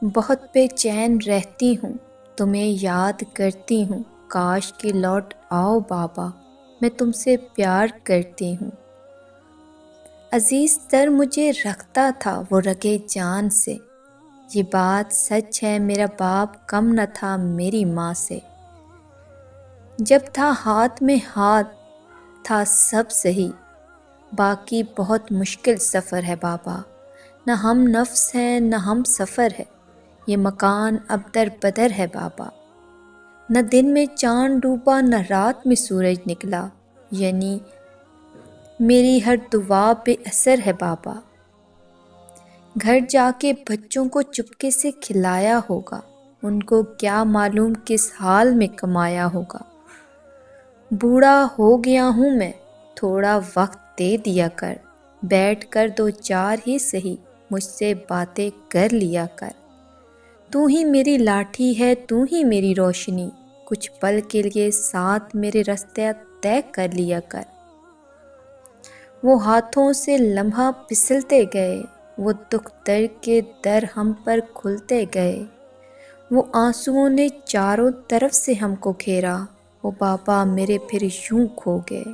بہت بے چین رہتی ہوں، تمہیں یاد کرتی ہوں، کاش کہ لوٹ آؤ بابا، میں تم سے پیار کرتی ہوں۔ عزیز تر مجھے رکھتا تھا وہ رگے جان سے، یہ بات سچ ہے میرا باپ کم نہ تھا میری ماں سے۔ جب تھا ہاتھ میں ہاتھ تھا سب صحیح، باقی بہت مشکل سفر ہے بابا، نہ ہم نفس ہیں نہ ہم سفر ہے، یہ مکان اب در بدر ہے بابا۔ نہ دن میں چاند ڈوبا نہ رات میں سورج نکلا، یعنی میری ہر دعا بے اثر ہے بابا۔ گھر جا کے بچوں کو چپکے سے کھلایا ہوگا، ان کو کیا معلوم کس حال میں کمایا ہوگا۔ بوڑھا ہو گیا ہوں میں، تھوڑا وقت دے دیا کر، بیٹھ کر دو چار ہی سہی مجھ سے باتیں کر لیا کر۔ تو ہی میری لاٹھی ہے تو ہی میری روشنی، کچھ پل کے لیے ساتھ میرے راستے طے کر لیا کر۔ وہ ہاتھوں سے لمحہ پھسلتے گئے، وہ دکھ درد کے در ہم پر کھلتے گئے، وہ آنسوؤں نے چاروں طرف سے ہم کو گھیرا، وہ بابا میرے پھر یوں کھو گئے۔